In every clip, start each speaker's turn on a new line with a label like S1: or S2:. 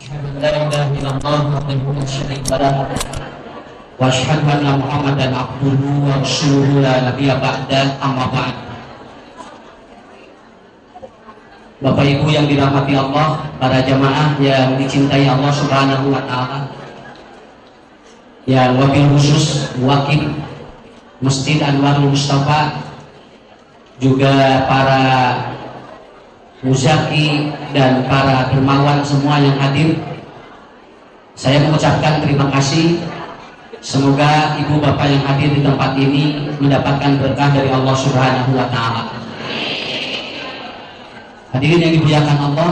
S1: لا إله إلا الله وحده لا شريك له وأشهد أن محمدا عبده ورسوله لا نبي بعده أما بعد. Bapak Ibu yang dirahmati Allah, para jamaah yang dicintai Allah Subhanahu wa taala, yang wabil khusus wakil Masjid Anwarul Mustafa, juga para muzaki dan para dermawan semua yang hadir, saya mengucapkan terima kasih. Semoga ibu bapak yang hadir di tempat ini mendapatkan berkah dari Allah Subhanahu wa taala. Hadirin yang dimuliakan Allah,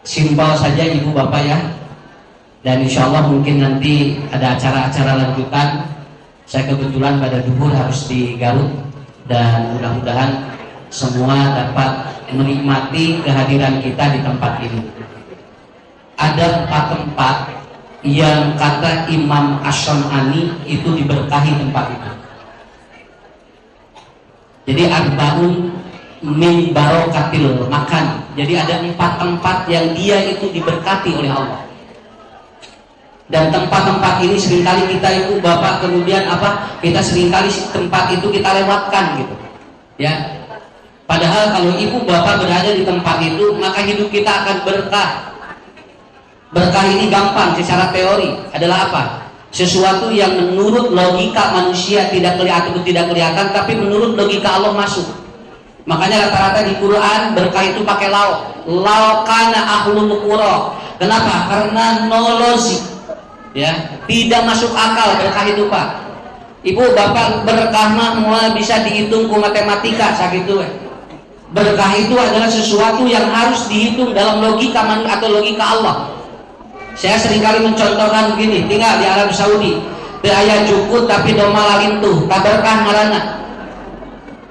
S1: simpel saja ibu bapak ya, dan insya Allah mungkin nanti ada acara-acara lanjutan. Saya kebetulan pada duhur harus di Garut, dan mudah-mudahan semua dapat menikmati kehadiran kita di tempat ini. Ada 4 tempat yang kata Imam Asy-Syam'ani itu diberkahi tempat itu. Jadi arba'un min barokatil makan. Jadi ada 4 tempat yang dia itu diberkati oleh Allah. Dan tempat-tempat ini seringkali kita itu bapak kemudian kita seringkali tempat itu kita lewatkan gitu ya. Padahal kalau ibu bapak berada di tempat itu, maka hidup kita akan berkah. Berkah ini gampang secara teori adalah apa? Sesuatu yang menurut logika manusia tidak kelihatan, tapi menurut logika Allah masuk. Makanya rata-rata di Quran berkah itu pakai lau kana ahlul qura. Kenapa? Karena no logic, ya, tidak masuk akal berkah itu Pak. Ibu bapak berkah mah mulai bisa dihitung ku matematika sakitu we. Berkah itu adalah sesuatu yang harus dihitung dalam logika atau logika Allah. Saya seringkali mencontohkan begini, tinggal di Arab Saudi, teu aya cukut tapi doma lalintuh, kaberkah ngaranna.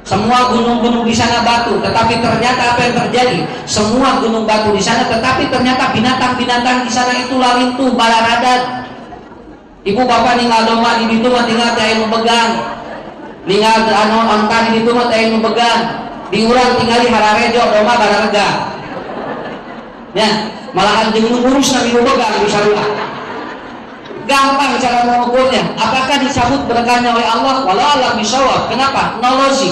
S1: Semua gunung-gunung di sana batu, tetapi ternyata apa yang terjadi? Semua gunung batu di sana, tetapi ternyata binatang-binatang di sana itu lalintuh, balaradan. Ibu bapak ninggal doma di ditu mah tinggal teh anu begang. Ninggal anu onta di ditu mah teh anu begang. Diurang tinggal di Hararejo doma bararega. Ya, malahan jeung nu urus na anu begang di sarua. Gampang cara mengukurnya. Apakah dicabut berkahnya oleh Allah? Walau alam bisawab. Kenapa? No logic.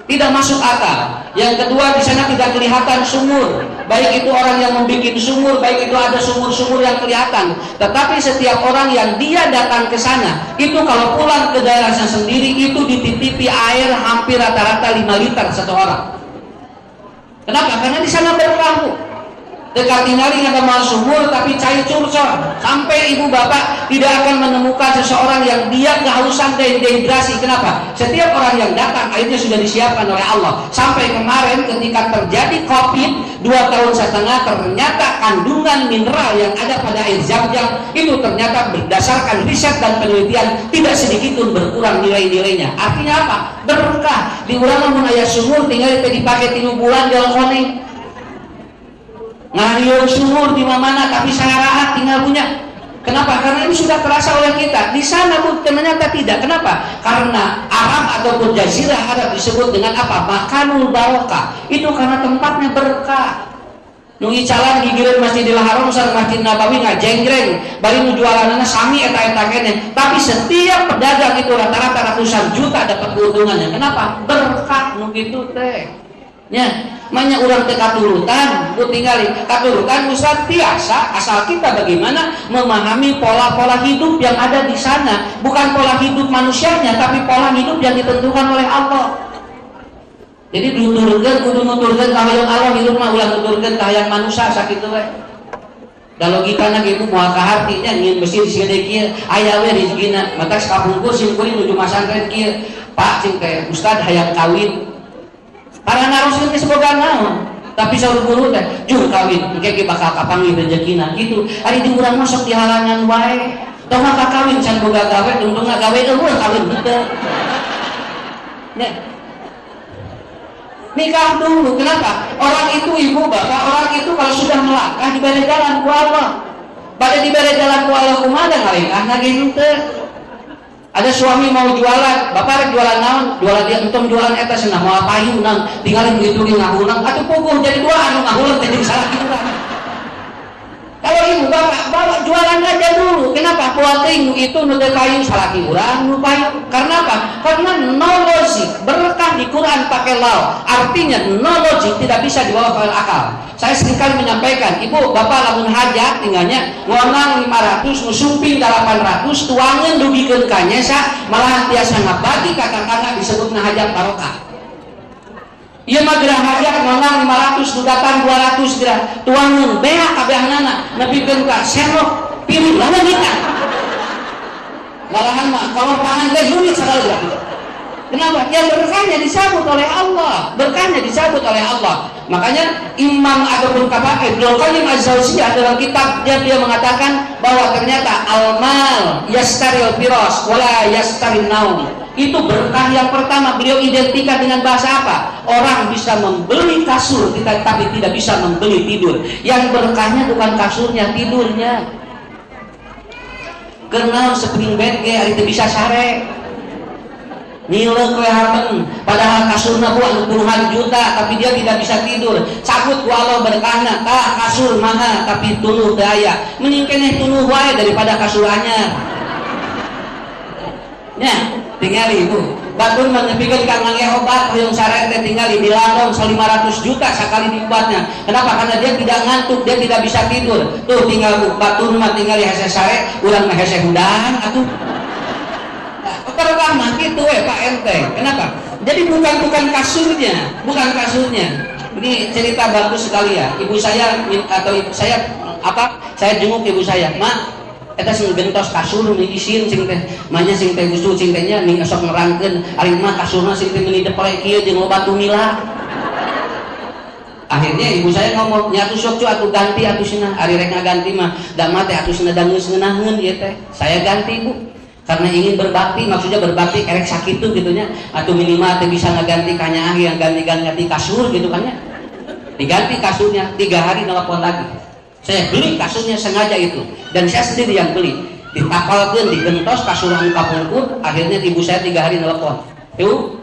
S1: Tidak masuk akal. Yang kedua, di sana tidak kelihatan sumur. Baik itu orang yang membuat sumur, baik itu ada sumur-sumur yang kelihatan. Tetapi setiap orang yang dia datang ke sana, itu kalau pulang ke daerahnya sendiri, itu dititipi air hampir rata-rata 5 liter satu orang. Kenapa? Karena di sana berkah. Dekat tinggali ada mal sumur tapi cair curcol. Sampai ibu bapak tidak akan menemukan seseorang yang dia kehausan dan dehidrasi. Kenapa? Setiap orang yang datang airnya sudah disiapkan oleh Allah. Sampai kemarin ketika terjadi COVID 2 tahun setengah, ternyata kandungan mineral yang ada pada air Zam-Zam itu ternyata berdasarkan riset dan penelitian tidak sedikit pun berkurang nilai-nilainya. Artinya apa? Berkah. Di urang mun aya sumur tinggal dipakai 3 bulan jalan koneng. Ngariung sumur di mana tapi sangarahat tinggal punya. Kenapa? Karena ini sudah terasa oleh kita. Di sana pun ternyata tidak. Kenapa? Karena Arab ataupun Jazirah Arab disebut dengan apa? Makanul barokah. Itu karena tempatnya berkah. Nungi calan gigireun Masjidil Haram sareng Masjid Nabawi ngajenggreng, bari nu jualanana sami eta-eta keneh. Tapi setiap pedagang itu rata-rata ratusan juta dapat keuntungannya. Kenapa? Berkah nu kitu teh. Ya, manya urang teh katurutan, ku tinggali katurutan Ustaz biasa, asal kita bagaimana memahami pola-pola hidup yang ada di sana, bukan pola hidup manusianya, tapi pola hidup yang ditentukan oleh Allah. Jadi kudu nuturkeun ka hayang Allah, hidup mah ulah nuturkeun ka hayang manusia sakitu we. Da logikana ge moal kahartinya nyin mesti disegede kieu, aya we rezekina, mata sakabungkus sim kuring nuju masantren kieu. Pak cing teh Ustaz hayang kawin. Para naroskeun teh seboga naon, tapi saur guru teh jur kawin engke ge bakal kapanggih rezekina gitu. Ari di urang mah sok dihalangan wae. Tong mah kawin can boga gawe, tungtungna gawe eueuh kawin henteu. Ya. Nikah dulu. Kenapa? Orang itu ibu bapak, orang itu kalau sudah melangkah diberi jalan ku Allah. Pada diberi jalan ku Allah kumaha ngalengah na ge henteu. Ada suami mau jualan, bapak rek jualan naon? Jualan dia entom jualan eta cenah moal payu naon, tinggalin gitu ge ngahunang atuh puguh jadi dua anu ngahuleng teh jadi salah kitu. Kenapa? Kuating itu nu kayu salaki urang nu payu. Karena apa? Karena no logic. Berkah di Quran pakai law. Artinya no logic tidak bisa dibawa oleh akal. Saya seringkali menyampaikan, ibu bapak lamun hajat tinggalnya ngonang 500 nusumping 800 tuangan dugikeun ka nya malahan tiasa ngabadi kakak-kakak disebutna hajat barokah. Ieu mah gerah hajat ngonang 500 dudatan 200 gerah tuangan beak kabehanana nepikeun ka serok pilih lawan kita. Malahan mah kalau pangan teh rumit sakali. Kenapa? Yang berkahnya disambut oleh Allah. Berkahnya disambut oleh Allah. Makanya Imam ataupun Ibnu Qayyim Az-Jauziyah dalam kitabnya dia mengatakan bahwa ternyata al-mal yastaril firas wala yastaril naum. Itu berkah yang pertama beliau identikan dengan bahasa apa? Orang bisa membeli kasur tapi tidak bisa membeli tidur. Yang berkahnya bukan kasurnya, tidurnya. Kenal spring bed ge ari teu bisa sare. Nilai kelihatan padahal kasurna buat puluhan juta tapi dia tidak bisa tidur. Cabut walau berkahna kasur mahal tapi tuluh daya mending keneh tuluh wae daripada kasur anyar. Nya tinggal ibu batur menepikeun ka ngangge obat hoyong sare teh tinggali di landong 500 juta sekali diobatnya. Kenapa? Karena dia tidak ngantuk, dia tidak bisa tidur. Tuh tinggal batur mah tinggali hese sare urang mah hese hudang atuh. Pertama gitu Pak RT. Kenapa? Jadi bukan kasurnya, bukan kasurnya. Ini cerita bagus sekali ya. Ibu saya atau ibu saya saya jenguk ibu saya, "Mak, eta sing gentos kasur nih isin sing teh, manya sing teh gustu sing tehnya ning esok nerangkeun, ari mah kasurna sing teh meuni depele kieu jeung loba tumila." Akhirnya ibu saya ngomong, "Nya atuh sok atuh ganti atuh cenah, ari rek ngaganti mah da mah teh atuh cenah da geus ngeunaheun ieu teh." Saya ganti, Bu. Karena ingin berbakti, maksudnya berbakti kerek sakit tuh gitunya, atau minimal tuh bisa ngeganti kanya yang ganti kasur gitu kan ya, diganti kasurnya 3 hari nelpon lagi. Saya beli kasurnya sengaja itu dan saya sendiri yang beli, ditapalkan digentos kasur muka pungkur. Akhirnya ibu saya 3 hari nelpon, "Yuk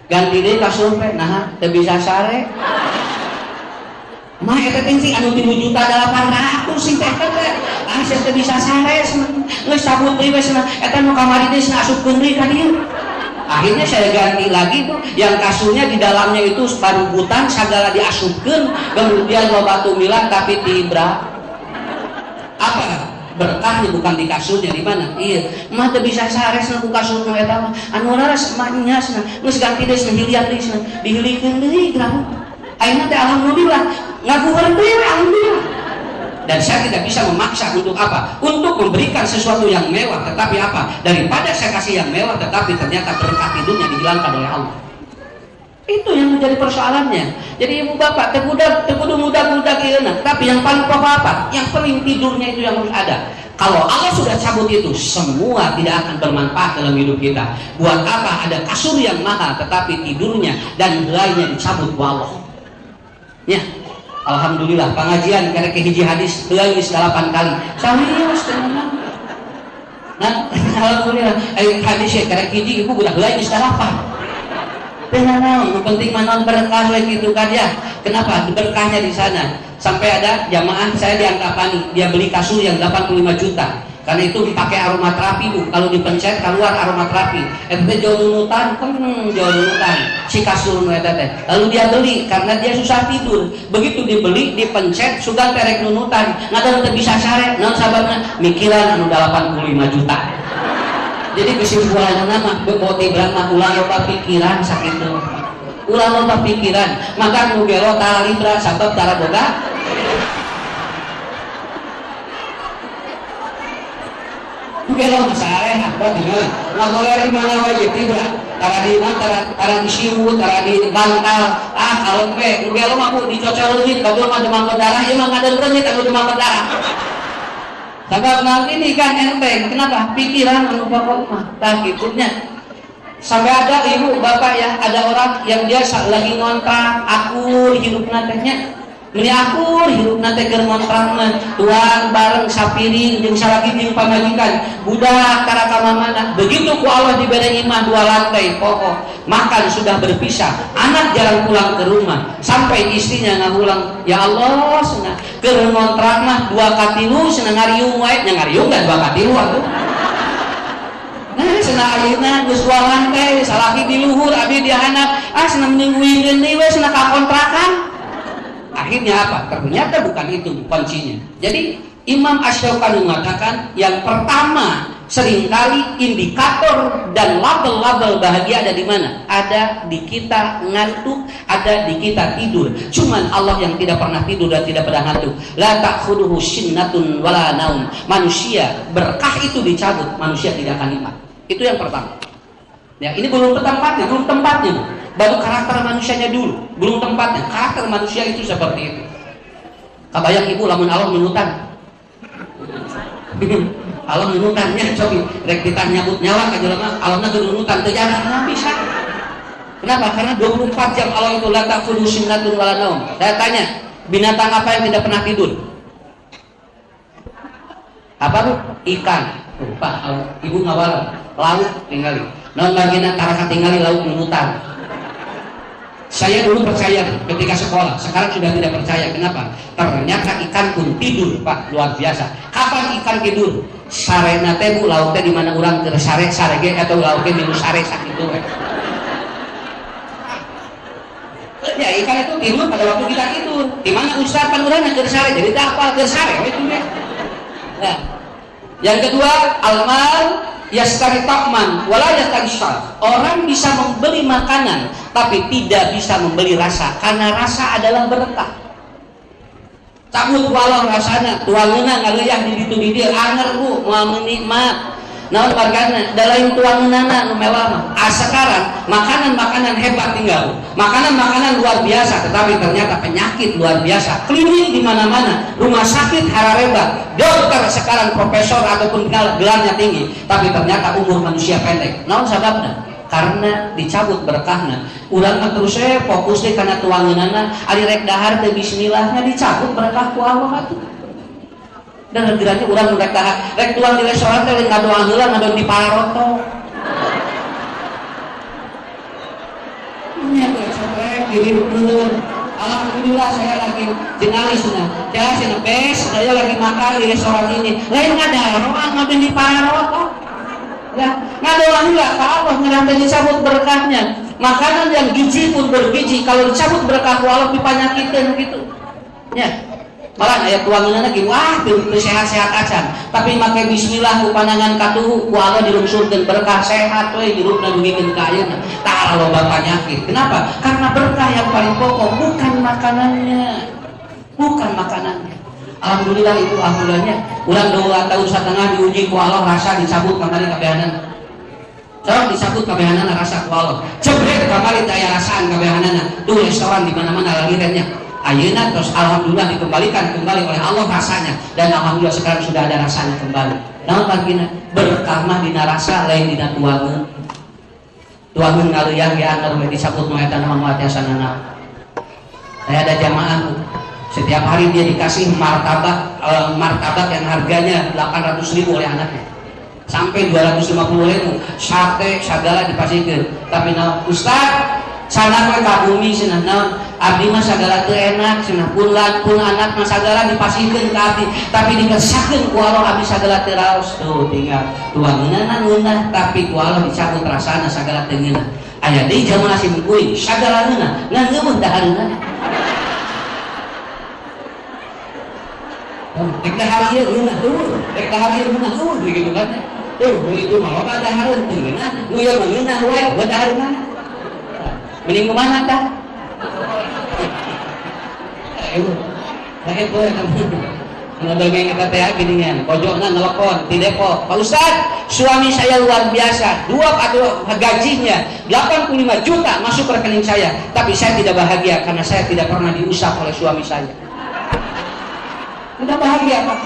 S1: ganti deh kasur teh." Nah teu bisa sare mah eta teh sing anu 3.800.000 sing teh saya teh bisa sare geus cabut deui we cenah eta nu kamari teh asupkeun deui ka dieu. Akhirnya saya ganti lagi tuh yang kasurnya di dalamnya itu barubutan segala diasupkeun kemudian loba tumilah tapi tibra. Apa berkahnya bukan di kasurnya, di mana? Iya mah teu bisa sare cenah ku kasur nu eta mah anu laras manya cenah geus ganti deui cenah dilihat deui cenah dihilikeun deui gramu. Ayeuna teh alhamdulillah ngagueureun deui alhamdulillah. Dan saya tidak bisa memaksa untuk apa? Untuk memberikan sesuatu yang mewah, tetapi apa? Daripada saya kasih yang mewah, tetapi ternyata berkah tidurnya dihilangkan oleh Allah. Itu yang menjadi persoalannya. Jadi ibu bapak tekudu muda-muda kieuna, tapi yang paling pokok apa? Yang paling tidurnya itu yang harus ada. Kalau Allah sudah cabut itu, semua tidak akan bermanfaat dalam hidup kita. Buat apa ada kasur yang mahal, tetapi tidurnya dan helainya dicabut ku Allah. Ya. Alhamdulillah pengajian karena hiji hadis heula geus 8 kali. Serius tenan. Nah, alhamdulillah hadis karena hiji ibu udah heula geus 8. Tenan naon, penting mah berkah lagi gitu kan ya. Kenapa? Berkahnya di sana. Sampai ada jamaah saya di Antapani, dia beli kasur yang 85 juta. Karena itu dipakai aromaterapi Bu. Kalau dipencet keluar aromaterapi. Eta jauh nunutan, jauh nunutan si kasur nu eta teh. Lalu dia beli karena dia susah tidur. Begitu dibeli, dipencet sudah terek nunutan. Ngadan teu bisa sare, naon sababna? Mikiran anu 85 juta. Jadi kesimpulannya mah boti berang ulang loba pikiran sakitu. Ulang loba pikiran, maka nu gelo tara libra sabab tara boga belum sare apa dengan nggak boleh di mana wajib tidak tara di mana tara di siwu tara di bantal kalau belum aku dicocol lagi kalau mah demam berdarah emang ada renyit atau demam berdarah sebab nanti ini kan enteng kenapa pikiran anu pokok mah tah gitunya sampai ada ibu bapak ya ada orang yang dia lagi ngontrak aku hidup nantinya Meni akur hirup nanti keur ngontrak mah tuan bareng sapiring jeung salaki jeung pamajikan budak tara ka mamana. Begitu ku Allah diberi imah 2 lantai pokok makan sudah berpisah, anak jarang pulang ke rumah sampai istrinya ngahulang, ya Allah cenah keur ngontrak mah 2 ka 3 cenah ngariung wae nya ngariung dan 2 ka 3 atuh. Nah cenah ayeuna geus 2 lantai salaki di luhur abdi di handap cenah mendingguikeun deui we cenah ka kontrakan. Akhirnya apa? Ternyata bukan itu kuncinya. Jadi Imam Asy-Syaukani mengatakan yang pertama seringkali indikator dan label-label bahagia ada di mana? Ada di kita ngantuk, ada di kita tidur. Cuman Allah yang tidak pernah tidur dan tidak pernah ngantuk. La ta'khuduhu sinnatun wala naum. Manusia berkah itu dicabut, manusia tidak akan nikmat. Itu yang pertama. Ya, ini belum tempatnya. Baru karakter manusianya dulu, belum tempatnya. Karakter manusia itu seperti itu. Kabayang ibu lamun Allah minutan. Allah minutannya cobi rek ditanya nyabut nyawa ka jelema Allahna keur nunutan teu jarang bisa. Kenapa? Karena 24 jam Allah itu la ta'khudhu sinatun wala naum. Saya tanya, binatang apa yang tidak pernah tidur? Apa tuh? Ikan. Pak, ibu ngawal laut tinggali. Non bagina tara tinggali laut nunutan. Saya dulu percaya ketika sekolah, sekarang sudah tidak percaya. Kenapa? Ternyata ikan pun tidur, Pak, luar biasa. Kapan ikan tidur? Sarena teh bu, lautnya di mana orang ke sare ge atau lautnya minum sare sakitu. Ya ikan itu tidur pada waktu kita tidur. Di mana ustaz kan urang ke sare, jadi tak apa ke sare itu ya. Nah, yang kedua, almal yastari ta'man wala yastari syar. Orang bisa membeli makanan tapi tidak bisa membeli rasa, karena rasa adalah berkah. Cabut walau rasana tuangeuna ngaleuyah di ditu di dieu anger bu moal menikmat. Naon wargana da lain tuangeunana nu mewah mah. Sekarang makanan-makanan hebat tinggal. Makanan-makanan luar biasa tetapi ternyata penyakit luar biasa. Klinik di mana-mana, rumah sakit hararebat. Dokter sekarang profesor ataupun gelarnya tinggi, tapi ternyata umur manusia pendek. Naon sababna? Karena dicabut berkahna. Urang mah terus fokus deh kana tuangeunana, ari rek dahar teh bismillahnya dicabut berkah ku Allah atuh. Dan geranya urang rek dahar, rek tuang di restoran teh ngadoa heula ngadon di pararoto. Nya teh rek diri bener. Alhamdulillah saya lagi jenali sunnah. Ya cenah bes, saya lagi makan di restoran ini. Lain ngadaro ngadon di pararoto. Ya, ngadoa heula ka Allah ngerantai dicabut berkahnya. Makanan yang gizi pun berbiji, kalau dicabut berkah Allah dipanyakikeun gitu. Ya. Malah aya tuangeunana ge wah teu sehat-sehat acan, tapi make bismillah ku panangan katuhu ku Allah dilungsurkeun berkah sehat we hirupna dugikeun ka ayeuna. Tah loba panyakit. Kenapa? Karena berkah yang paling pokok bukan makanannya. Bukan makanannya. Alhamdulillah itu alhamdulillahnya ulang 2 tahun setengah diuji ku Allah rasa dicabut kamari kabehanana. Sok dicabut kabehanana rasa ku Allah. Jebret kamari teh aya rasaan kabehanana. Tuh restoran di mana-mana lagirennya. Ayeuna terus alhamdulillah dikembalikan kembali oleh Allah rasanya dan alhamdulillah sekarang sudah ada rasanya kembali. Naon bagina berkah mah dina rasa lain dina tuangeun. Tuangeun ngaleuyang ge anger we dicabut mah eta mah tiasanana. Saya ada jamaah setiap hari dia dikasih martabak yang harganya 800.000 oleh anaknya sampai 250.000 sate segala dipasihkeun. Tapi nah Ustaz sana we ka bumi cenah naon abdi mah sagala teu enak cenah pun anak mah sagala dipasihkeun ka abdi tapi dikesakeun ku Allah abdi sagala teu raos. Tuh tinggal tuangeunana ngeunah tapi ku Allah dicabut rasana sagala teu ngeunah. Aya deui jamaah sing kuing sagala ngeunah ngan ngeueun dahareuna. Rek dahar ieu ngeunah tuh, rek dahar ieu ngeunah tuh gitu kan. Tuh itu mah loba dahareun teu ngeunah, nu ieu mah ngeunah we buat dahareuna. Mending kemana tah? Ayo, lagi boleh kamu. Ngedongeng kita teh ginian, pojokna nelpon di Depok. Pak Ustad, suami saya luar biasa, 2 atau gajinya 85 juta masuk ke rekening saya, tapi saya tidak bahagia karena saya tidak pernah diusap oleh suami saya. Tidak bahagia Pak.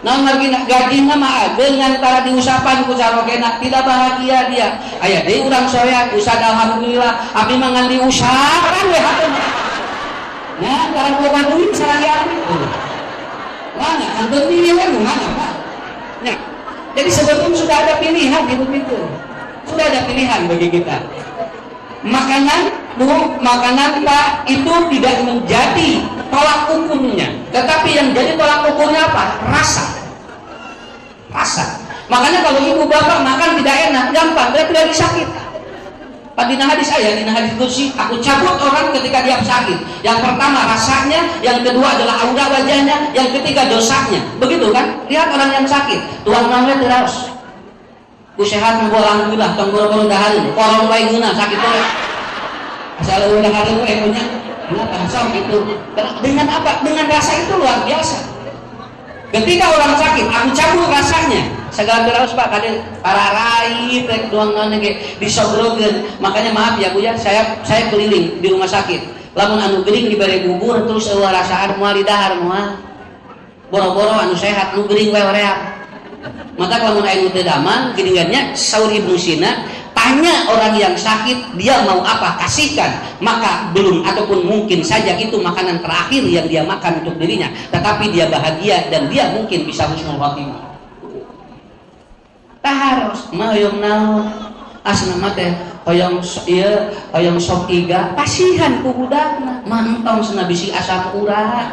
S1: Nah margina gajinya mah dengan tara diusapan ku carogena tidak bahagia dia. Aya deui urang sorean usah alhamdulillah abdi mah ngan diusapan we hateun. Nah, kalau boga duit sarayang itu. Mana kantor ini kan mana Pak? Nah, jadi sebetulnya sudah ada pilihan gitu. Sudah ada pilihan bagi kita. Makanan, Bu, makanan Pak itu tidak menjadi tolak ukurnya. Tetapi yang jadi tolak ukurnya apa? Rasa. Makanya kalau ibu bapak makan tidak enak, gampang, dia tidak disakit. Dina hadis kursi, aku cabut orang ketika dia sakit. Yang pertama rasanya, yang kedua adalah aura wajahnya, yang ketiga dosanya. Begitu kan? Lihat orang yang sakit, tuang namanya terus. Ku sehat mau alhamdulillah, tong boro-boro dahareun, korong wae geuna sakit teh. Asal udah hari punya, kenapa sok itu? Dengan apa? Dengan rasa itu luar biasa. Ketika orang sakit, aku cabut rasanya. Segala terus Pak, kadang para rai trek doang nge disogrogen. Makanya maaf ya Bu ya, saya keliling di rumah sakit. Lamun anu gering diberi bubur terus eueuh rasaan moal di dahar moal. Boro-boro anu sehat anu gering wae hoream. Maka lamun aya teu daman geuningannya saur Ibnu Sina, tanya orang yang sakit dia mau apa kasihkan, maka belum ataupun mungkin saja itu makanan terakhir yang dia makan untuk dirinya, tetapi dia bahagia dan dia mungkin bisa husnul khotimah. Harus hoyong naon asna mah teh hoyong ieu hoyong sok iga pasihan ku budakna mantong cenah bisi asam urat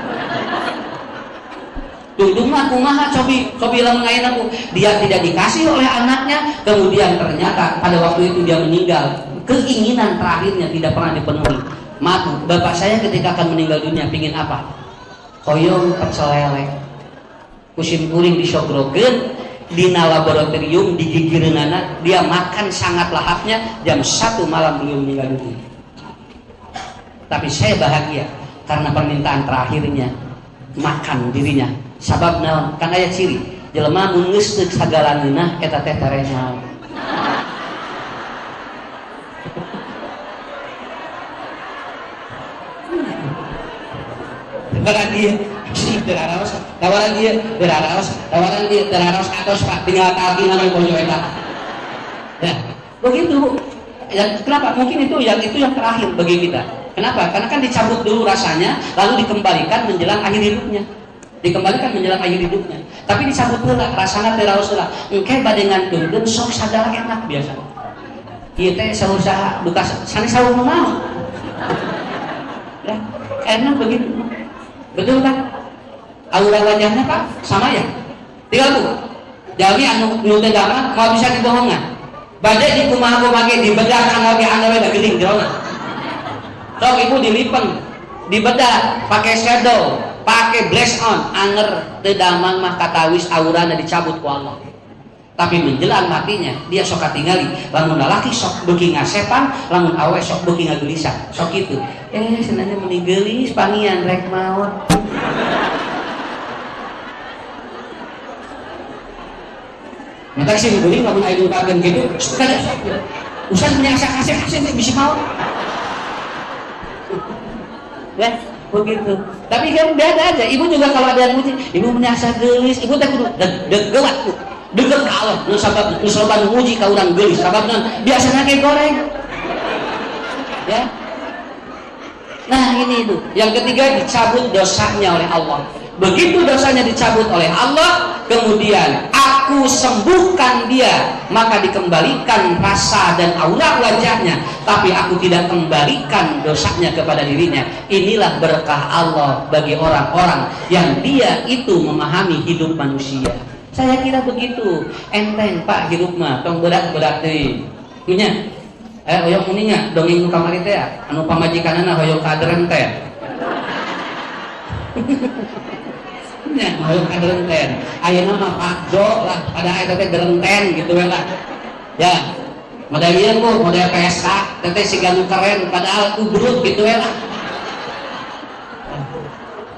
S1: tudung mah kumaha cobi lamun ayeuna dia tidak dikasih oleh anaknya, kemudian ternyata pada waktu itu dia meninggal, keinginan terakhirnya tidak pernah dipenuhi. Maaf bapak saya ketika akan meninggal dunia pingin apa? Hoyong pecel lele kusim kuring disogrogeun dina laboratorium digigireunana, dia makan sangat lahapnya, jam 1 malam beliau meninggal dunia. Tapi saya bahagia karena permintaan terakhirnya makan dirinya. Sabab naon? Kan aya ciri jelema mun geus teu sagalaneunah eta teh tarehna. Tawaran dia si teraraos, tawaran dia teraraos atos Pak tinggal kaki namanya bojo eta. Ya, begitu. Ya, kenapa? Mungkin itu yang terakhir bagi kita. Kenapa? Karena kan dicabut dulu rasanya, lalu dikembalikan menjelang akhir hidupnya. Tapi dicabut heula rasana teh raos heula. Engke bade ngantunkeun sok sadar enak biasa. Ieu teh saur saha duka sanes saur naon. Ya, enak begitu. Betul kan? Aura wajahnya Pak sama ya. Tinggal tuh. Jalmi anu teu daman mau bisa dibohongan. Bade di kumaha ge dibedah anu da geuning jerona. Sok ibu dilipeng, dibedah pakai shadow, pakai blush on, anger teu damang mah katawis aurana dicabut ku Allah. Tapi menjelang matinya dia sok katingali, lamun lalaki sok beuki ngasepan, lamun awe sok beuki ngagelisah. Sok kitu. Sebenarnya meni geulis pangian rek maot. Maka sih geuling lamun aya kagen kitu, suka sok. Usan punya kasih bisa maot. Ya, begitu. Tapi kan beda aja. Ibu juga kalau ada yang muji, ibu menyasa gelis, ibu teh kudu degewat tuh. Deket ka Allah, nu sabab nu soban muji ka urang gelis, sababna biasana kayak goreng. Ya. Nah, ini itu. Yang ketiga dicabut dosanya oleh Allah. Begitu dosanya dicabut oleh Allah, kemudian aku sembuhkan dia, maka dikembalikan rasa dan aura wajahnya, tapi aku tidak kembalikan dosanya kepada dirinya. Inilah berkah Allah bagi orang-orang yang dia itu memahami hidup manusia. Saya kira begitu, enteng Pak hidup mah, tong berat-berat deui. Nya, hoyong kuninga dongeng nu kamari teh, anu pamajikanana hoyong kaderen teh. Ya, hoyong kaderen. Ayeuna mah Pakjo lah, pada eta teh derenten gitu we lah. Ya. Model ieu ku, model PSK, teh siga nu keren padahal ubrut gitu we lah.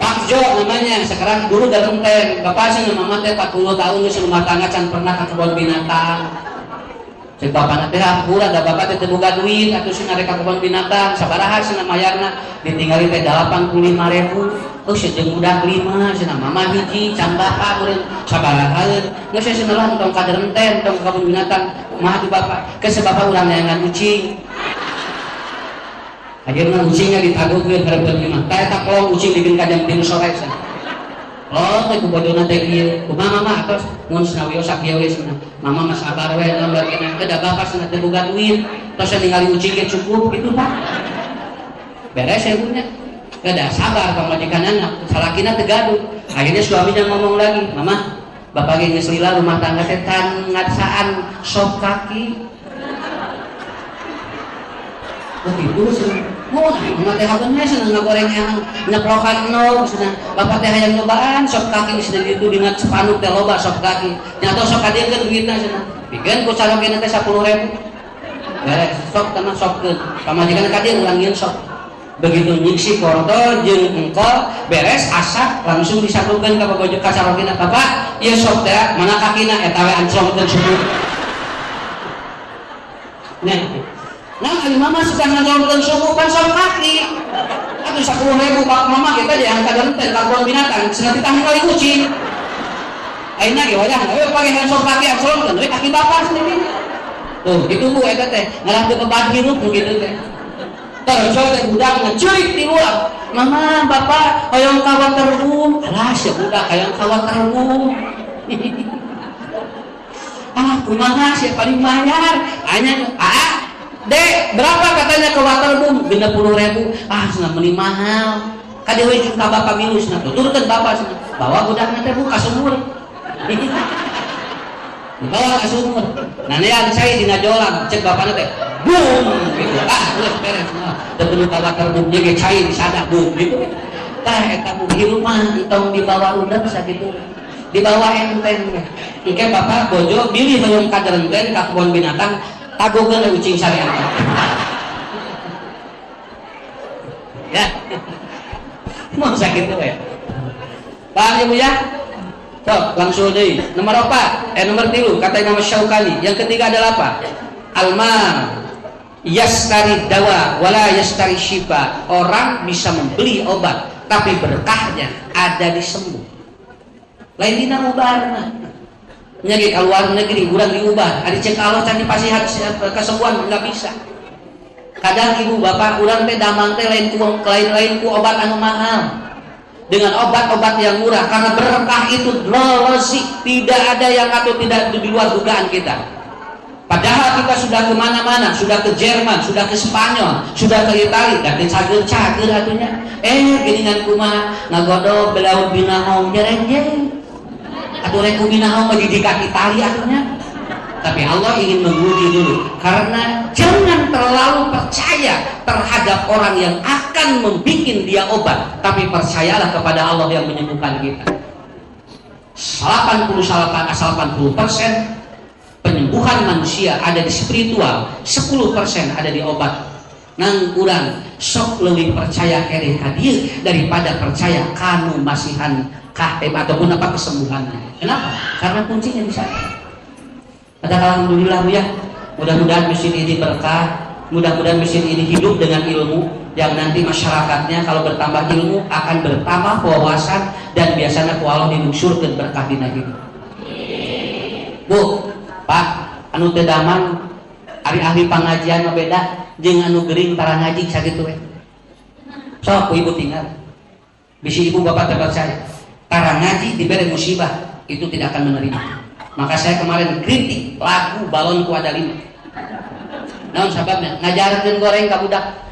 S1: Pakjo namanya, sekarang dulu derenten. Bapak sih mama teh 40 tahun geus rumah tangga can pernah ka kebun binatang. Cek bapana teh hampura da bapak teh boga duit atuh sing arek ka kebun binatang, sabaraha cenah mayarna ditinggali teh 85.000. Oh sejeng budak 5 cenah mama hiji can bapak meureun sabaraha geus cenah tong kaderenten tong kebun binatang mah di bapak ke sebab urang neangan kucing. akhirnya ucingnya ditagungkeun hareup lima teh tak kolong ucing bikin kajang 3 sore sana lo teh ku bodona teh ieu kumaha mama atos mun sanawios sakieu we sana mama mah sabar we naon bagina da bapak sana teh boga duit tos ningali ucing ge cukup gitu Pak beres ya punya ada sabar pamajikanana salakina teh gaduh akhirnya suaminya ngomong lagi mama bapak ge geus lila rumah tangga teh tan ngadsaan sop kaki begitu sih mau nggak teh hagennya senang ngagoreng yang nyeplokan no senang bapak teh hayang nyobaan sop kaki senang itu dengan sepanuk teh loba sop kaki nyata sop kaki kan duitnya senang bikin ku caloknya teh 10.000 beres sop teman sop ke pamajikan kadi urang sop begitu nyiksi korto jeung engkol beres asak langsung disakukeun ka bogojo ka calokina bapak ieu sop teh mana kakina eta we anclong teh sebut nah ali mama suka ngajongkeun suku kan sop kaki atuh 10.000 Pak mama kita yang kadang teh karbon binatang cenah ditanggung kali kucing ayeuna ge wayah we pake sop kaki acolongkeun we kaki bapak sendiri tuh gitu Bu eta teh ngalah teu beban hirup begitu teh terus teh budak ngeceurik di luar mama bapak hoyong kawan terbung alah si budak hayang kawan terbung kumaha sih paling bayar hanya Dek, berapa katanya ke Waterboom? 60.000. Senang beli mahal. Kade we jeung ka bapak minus na tuturkeun bapak cenah. Bawa budakna teh Bu ka sumur. Bawa ka sumur. Nah nya saya dina jolang cek bapakna teh. Bum gitu. Geus beres. Teu perlu ka Waterboom ge cai disada bum gitu. Tah eta Bu hirup mah entong dibawa udah sakitu. Dibawa enteng. Engke bapak bojo bilih hoyong ka derenten ka kebon binatang tagogeun ucing syariat ya mau sakit tuh ya paham ya Bu ya so langsung deh nomor 4 nomor 3 kata Imam Syaukani yang ketiga adalah apa almal yastari dawa wala yastari syifa orang bisa membeli obat tapi berkahnya ada di sembuh lain dina mubarna nyagi keluar negeri kurang diubah ada cek Allah can dipasihat kesembuhan nggak bisa kadang ibu bapak kurang teh damang teh lain ku obat anu mahal dengan obat-obat yang murah karena berkah itu lolosi tidak ada yang atau tidak di luar dugaan kita padahal kita sudah kemana-mana sudah ke Jerman sudah ke Spanyol sudah ke Italia dan cager-cager atunya geningan kumaha ngagodog belaut binahong jereng atau rekomendasi mendidikan Italia akhirnya tapi Allah ingin menguji dulu karena jangan terlalu percaya terhadap orang yang akan membuat dia obat tapi percayalah kepada Allah yang menyembuhkan kita 80% penyembuhan manusia ada di spiritual 10% ada di obat nang kurang sok lebih percaya kere hadir daripada percaya kanu masihan ataupun apa kesembuhannya. Kenapa? Karena kuncinya di sana. Alhamdulillah Bu ya. Mudah-mudahan mesin ini berkah, mudah-mudahan mesin ini hidup dengan ilmu yang nanti masyarakatnya kalau bertambah ilmu akan bertambah wawasan dan biasanya ku Allah dinungsurkeun berkah dina hidup. Bu, Pak, anu teu daman ari-ahli pangajian mah beda jeung anu gering para ngaji sakitu we. Sok Ibu tinggal. Bisi Ibu Bapak terpercaya. Karena ngaji diberi musibah itu tidak akan menerima. Maka saya kemarin kritik lagu balonku ada 5. Naon sababnya ngajarkeun goreng ka budak.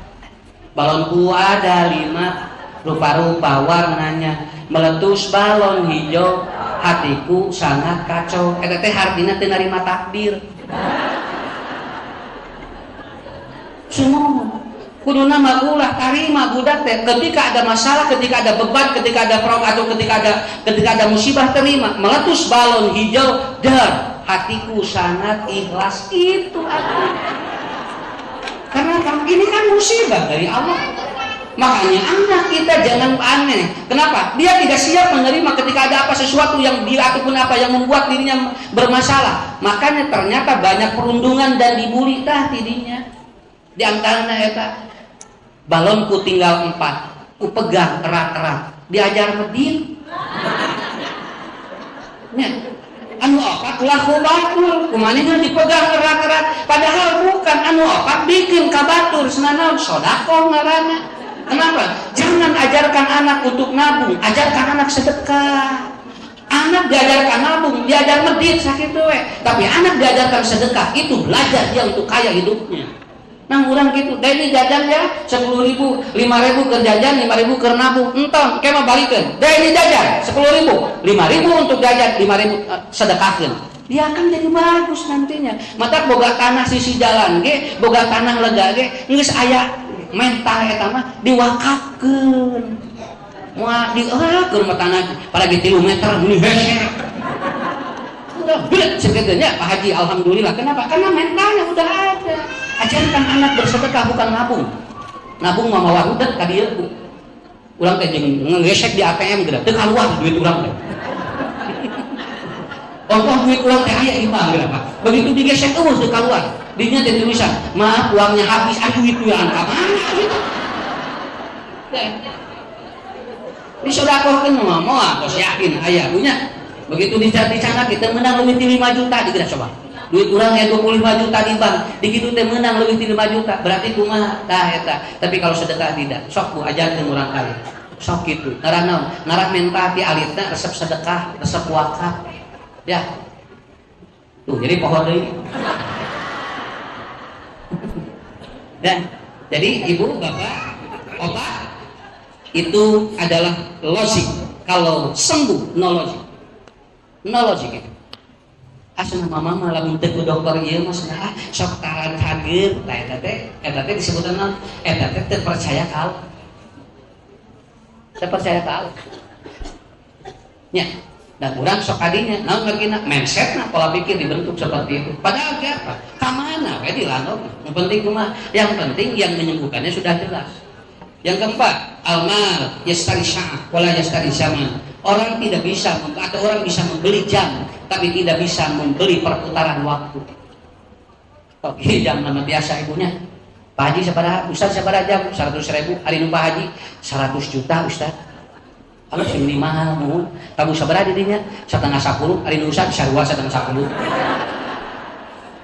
S1: Balonku ada 5 rupa-rupa warnanya meletus balon hijau hatiku sangat kacau eta teh hartina teu narima takdir. Semua kuduna magulah tarima budak teh ketika ada masalah ketika ada beban ketika ada problem atau ketika ada musibah terima meletus balon hijau dar hatiku sangat ikhlas itu aku karena ini kan musibah dari Allah makanya anak kita jangan aneh kenapa dia tidak siap menerima ketika ada apa sesuatu yang dia ataupun apa yang membuat dirinya bermasalah makanya ternyata banyak perundungan dan dibully dirinya di antaranya eta balonku tinggal 4 ku pegang erat-erat diajar medin nya anu apa opat laku batur kumanehna dipegang erat-erat padahal bukan anu opat bikin kabatur senanaon sodako ngaranna. Kenapa? Jangan ajarkan anak untuk nabung, ajarkan anak sedekah. Anak diajarkan nabung, diajar medit sakit we. Tapi anak diajarkan sedekah, itu belajar dia untuk kaya hidupnya. Nah orang gitu, dari jajan ya 10.000, 5.000 ke jajan, 5.000 ke nabung. Entong, kema balikan. Dari jajan 10.000, 5.000 untuk jajan, 5.000 sedekahkan. Dia akan jadi bagus nantinya. Mata boga tanah sisi jalan ge, boga tanah lega ge, geus aya mental eta mah diwakafkeun. Wah, ke rumah tanah pada 3 meter ini hesek. Udah berat segedenya Pak Haji, alhamdulillah. Kenapa? Karena mentalnya udah ada. Ajarkan anak bersedekah bukan nabung. Nabung mah mawa udet ka dieu. Urang teh jeung ngegesek di ATM geura teu kaluar duit urang teh. Ongkos duit urang teh aya imah geura Pak. Begitu digesek eueuh teu kaluar. Dinya teh tulisan, "Maaf uangnya habis, aduh itu yang ka mana?" gitu. Disodakohkeun mah moal tos yakin aya punya. Begitu di sana kita menang lebih dari 5 juta di coba. Duit urang aya 25 juta di bank, dikitu teh menang lebih dari 5 juta. Berarti kumaha tah eta. Tapi kalau sedekah tidak, sok Bu ajarkeun urang kali. Sok kitu. Ngaran naon? Ngaran menta ti alitna resep sedekah, resep wakaf. Ya. Tuh, jadi pohon deui. Dan jadi ibu, bapak, obat itu adalah logik. Kalau sembuh no logik, no logik itu. Asal mama malah muntah ke dokter iya mas nah sok taran hadir, nah eta teh disebutkan non, eta teh terpercaya kal, terpercaya kal. Ya, dan orang sok adinya, nah ngerti nak mindset nak pola pikir dibentuk seperti itu. Padahal apa? Kamana? Kayak dilandok. Yang penting cuma, yang penting yang menyembuhkannya sudah jelas. Yang keempat, almal yastari sya'ah wala yastari zaman. Orang tidak bisa atau orang bisa membeli jam tapi tidak bisa membeli perputaran waktu. Oke, jam nama biasa ibunya. Pak Haji sabaraha? Ustaz sabaraha jam? 100.000. Hari nu Pak Haji 100 juta Ustaz. Kalau sing mahal mun. Tabu sabaraha dirinya? 9.10. Hari nu Ustaz sarua 9.10.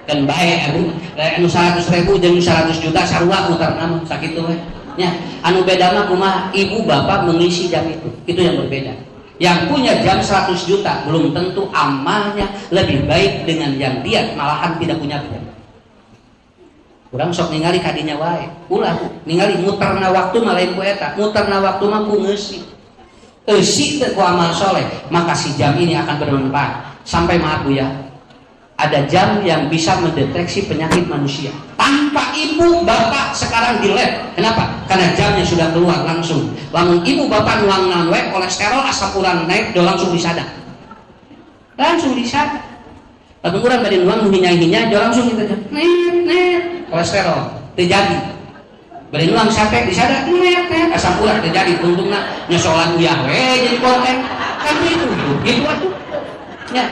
S1: Dan bae anu 100.000 jeung 100 juta sarua mutarna sakitu we. Ya, anu beda mah kumaha ibu bapak mengisi jam itu yang berbeda. Yang punya jam 100 juta belum tentu amalnya lebih baik dengan yang dia malahan tidak punya jam. Urang sok ningali kadinya wae, ulah ningali muterna waktu mah lain ku eta, muterna waktu mah ku ngeusi. Eusi teh ku amal soleh, maka si jam ini akan bermanfaat. Sampai maaf Bu ya, ada jam yang bisa mendeteksi penyakit manusia tanpa ibu bapak sekarang di lab. Kenapa? Karena jamnya sudah keluar langsung. Lamun ibu bapak nuang we kolesterol asam urat naik, do langsung disadap. Langsung disadap. Lamun urang bade nuang hinya-hinya, do langsung kita net kolesterol terjadi. Bade nuang sate disadap net asam urat terjadi. Untungna nyosolan uyah we jadi konten. Kan itu atuh. Ya.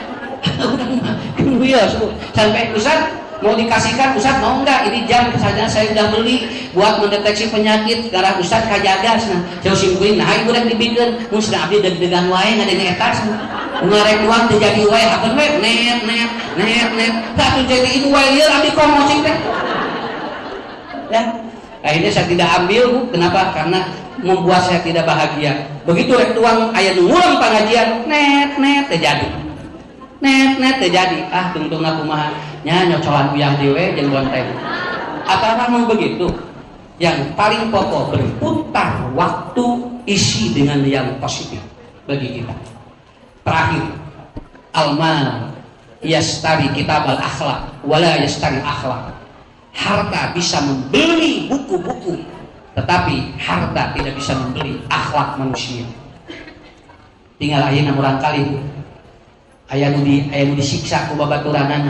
S1: Iya, sampai Ustaz mau dikasihkan, Ustaz mau enggak? Ini jam saja saya sudah beli buat mendeteksi penyakit. Karena Ustaz kajaga, jauh simpuin. Nah, ibu udah dibikin, musnah abdi dengan wae ngadeng etas. Ngarek uang terjadi wae, apa wae? Net. Tak jadi itu wae liar abdi promosi teh. Ya, akhirnya saya tidak ambil Bu. Kenapa? Karena membuat saya tidak bahagia. Begitu rek tuang ayat ngulang pengajian, net terjadi. Net terjadi. Tungtungna kumaha nya nyocolan uyang dewe jeung bonteng. Apakah mau begitu? Yang paling pokok berputar waktu isi dengan yang positif bagi kita. Terakhir, almal yastari kitab al akhlak wala yastari akhlak. Harta bisa membeli buku-buku, tetapi harta tidak bisa membeli akhlak manusia. Tinggal ayeuna urang kali aya nu disiksa ku babaturanana,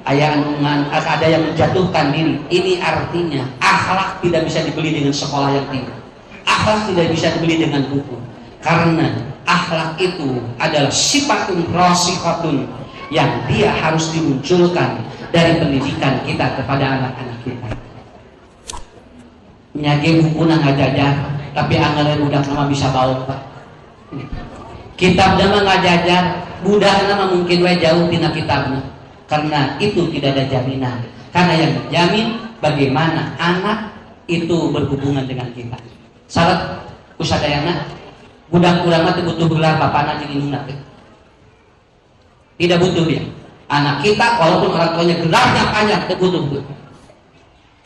S1: aya anu ada yang menjatuhkan diri. Ini artinya akhlak tidak bisa dibeli dengan sekolah yang tinggi, akhlak tidak bisa dibeli dengan buku, karena akhlak itu adalah sifatun rasikhatun yang dia harus dimunculkan dari pendidikan kita kepada anak-anak kita. Nyage bukuna ngajajar tapi anggaran budak nama bisa bawa Pak. Kitab nama ngajajar budak nama mungkin wae jauh tina kitabna, karena itu tidak ada jaminan. Karena yang menjamin bagaimana anak itu berhubungan dengan kita. Salat kusadayana budak urang mah teu butuh gelar bapana jeung indungna teh. Tidak butuh dia. Anak kita walaupun orang tuanya gelarnya panjang teu butuh.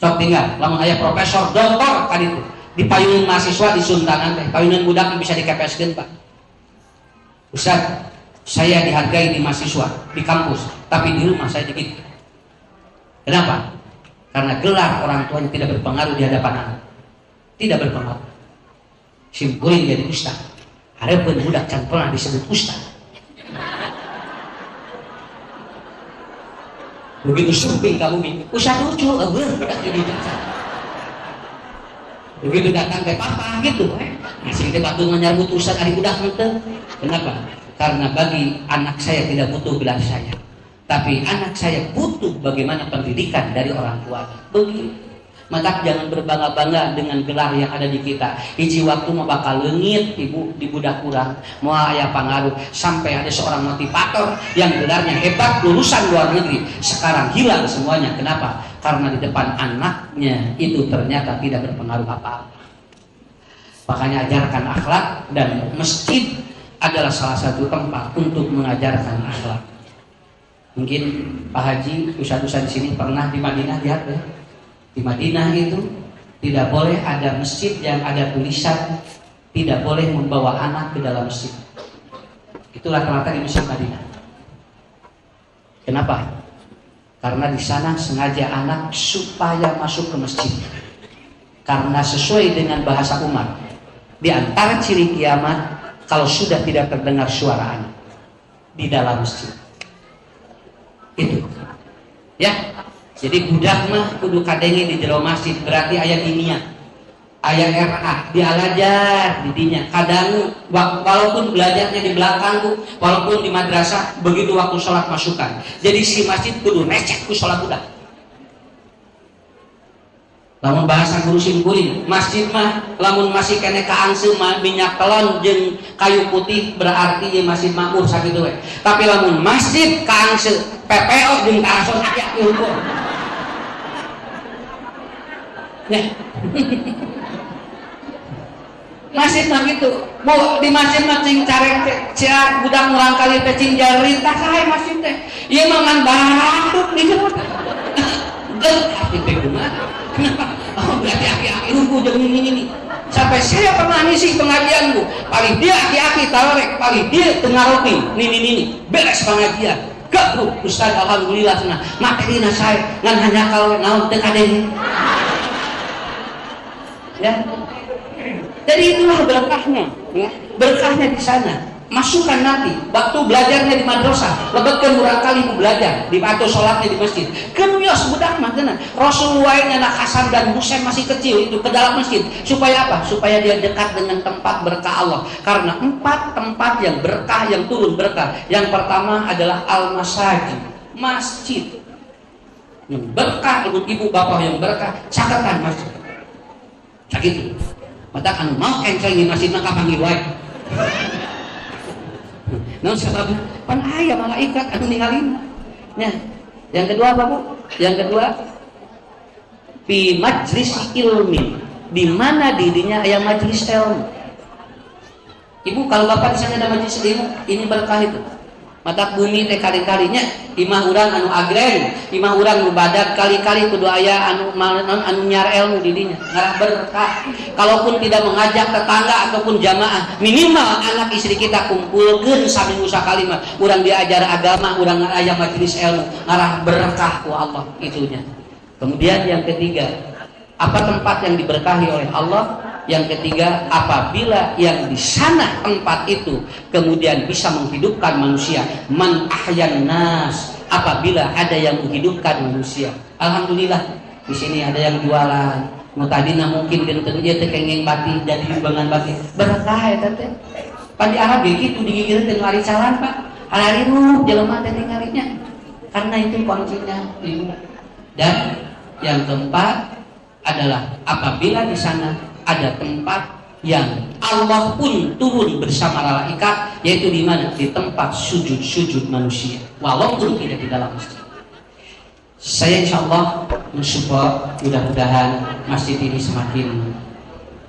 S1: Sok tinggal lamun aya profesor, doktor kan itu. Di payung mahasiswa di Suntanan teh, payungan budak bisa dikepeskeun, Pak. Ustaz, saya dihargai di mahasiswa, di kampus, tapi di rumah saya dikit. Kenapa? Karena gelar orang tuanya tidak berpengaruh di hadapan anak. Tidak berpengaruh. Simpulin jadi ustaz. Hareupeun budak can pernah disebut ustaz. Begitu sumping kamu mikir, ustaz lucu, budak jadi ustaz. Begitu datang ke papa gitu, masih kita batu menyambut ustaz hari budak henteu. Kenapa? Karena bagi anak saya tidak butuh gelar saya, tapi anak saya butuh bagaimana pendidikan dari orang tua. Begitu. Maka jangan berbangga-bangga dengan gelar yang ada di kita. Hiji waktu mau bakal leungit ibu di budak kurang, mau aya pangaruh sampai ada seorang motivator yang gelarnya hebat lulusan luar negeri, sekarang hilang semuanya. Kenapa? Karena di depan anaknya itu ternyata tidak berpengaruh apa-apa. Makanya ajarkan akhlak, dan masjid adalah salah satu tempat untuk mengajarkan akhlak. Mungkin Pak Haji, ustaz-ustaz di sini pernah di Madinah, lihat ya. Di Madinah itu tidak boleh ada masjid yang ada tulisan tidak boleh membawa anak ke dalam masjid. Itulah rata-rata di Masjid Madinah. Kenapa? Karena di sana sengaja anak supaya masuk ke masjid. Karena sesuai dengan bahasa Umar, di antara ciri kiamat kalau sudah tidak terdengar suara anak di dalam masjid. Itu. Ya. Jadi budak mah kudu kadenge di jero masjid, berarti aya dinya. Aya RA dialajar di dinya. Kadang walaupun belajarnya di belakang, walaupun di madrasah, begitu waktu sholat masukkan. Jadi si masjid kudu recek ku sholat budak. Lamun bahasa guru simkuring, masjid mah lamun masih kene kaangseum minyak telon jeung kayu putih berarti ieu masjid makmur sakitu we. Tapi lamun masjid kaangseum PPO jeung karason aya hukum. Ya. Masjid mah gitu. Bu, di masjid mah cing carek cia budak urang kali teh cing jarita sae masjid teh. Ieu mah ngan baraduk di jero. Gel teh kumaha? Oh, berarti aki-aki ruku jeung ini. Sampai saya pernah ngisi pengajian Bu. Paling dia aki-aki tawarek, paling dia teu ngaropi. Nini beres pengajian. Gak Bu, Ustaz alhamdulillah cenah. Materina sae ngan hanya kalau naon teu kadeng. Ya. Jadi itulah berkahnya, ya. Berkahnya di sana. Masukkan nanti waktu belajarnya di madrasah, lebetkeun urang kali mu belajar di atau sholatnya di masjid. Keunios budak mah tenan. Rasulullah anak Hasan dan Husain masih kecil itu ke dalam masjid. Supaya apa? Supaya dia dekat dengan tempat berkah Allah. Karena 4 tempat yang berkah, yang turun berkah. Yang pertama adalah al-masajid, masjid. Yang berkah untuk ibu bapak yang berkah, catatan masjid. Gitu. Mata anu mau enceng di masjid mah kapanggil wae. Naon sabab pan aya malaikat anu ningalina. Nya. Yang kedua apa, Bu? Yang kedua fi majlis ilmi. Di mana dirinya aya majlis ilmu. Ibu kalau bapak di sana ada majlis ilmu, ini berkah itu. Mata bumi teh kali-kalinya imah urang anu agreng, imah urang nu badak kali-kali kudu aya anu nyar ilmu di dinya, ngarah berkah. Kalaupun tidak mengajak tetangga ataupun jamaah, minimal anak istri kita kumpulkeun saminggu sakali mah urang diajar agama, urang aya majelis ilmu, ngarah berkah ku Allah itunya. Kemudian yang ketiga, apa tempat yang diberkahi oleh Allah? Yang ketiga, apabila yang di sana tempat itu kemudian bisa menghidupkan manusia, man ahyan nas, apabila ada yang menghidupkan manusia. Alhamdulillah di sini ada yang jualan. Nu tadina mungkin geunteu ieu teh kenging bati jadi himbangan bati. Berkah eta teh. Pan di Arab ge kitu digigeureun teh ngari calan, Pak. Hari nu jelema teh ngarinya. Karena itu kuncinya. Dan yang keempat adalah apabila di sana ada tempat yang Allah pun turun bersama malaikat, yaitu di mana? Di tempat sujud-sujud manusia, walaupun tidak di dalam masjid. Saya insya Allah mensupport, mudah-mudahan masjid ini semakin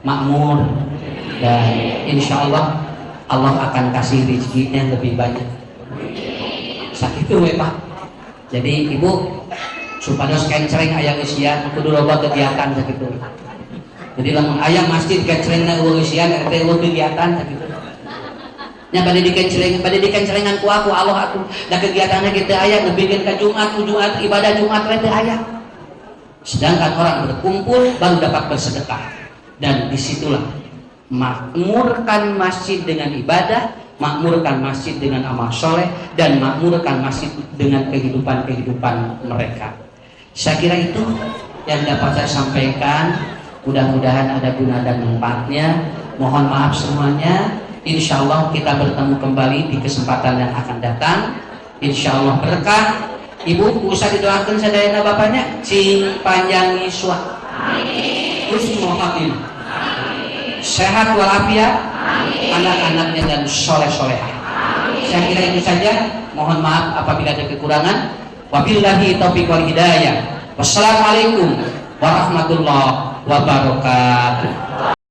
S1: makmur, dan insya Allah Allah akan kasih rezeki yang lebih banyak. Sakit itu Pak. Jadi ibu supaya kencering ayam isian kudu loba kegiatan sakitu. Jadi lamun ayam masjid kencringna eueuh isian eta eueuh kegiatan sakitu. Nya pada dikencerengan ku aku Allah aku da kegiatanna kitu aya nebikin ka Jumat ibadah Jumat teh aya. Sedangkan orang berkumpul baru dapat bersedekah, dan disitulah makmurkan masjid dengan ibadah, makmurkan masjid dengan amal soleh, dan makmurkan masjid dengan kehidupan mereka. Saya kira itu yang dapat saya sampaikan. Mudah-mudahan ada guna dan manfaatnya. Mohon maaf semuanya. Insya Allah kita bertemu kembali di kesempatan yang akan datang. Insya Allah berkah. Ibu usah didoakan sadayana bapaknya cing panjang iswa, husnul khatimah, sehat walafiat, anak-anaknya dan soleh-solehah. Saya kira itu saja. Mohon maaf apabila ada kekurangan. Wabillahi taufiq wal hidayah. Wassalamualaikum warahmatullahi wabarakatuh.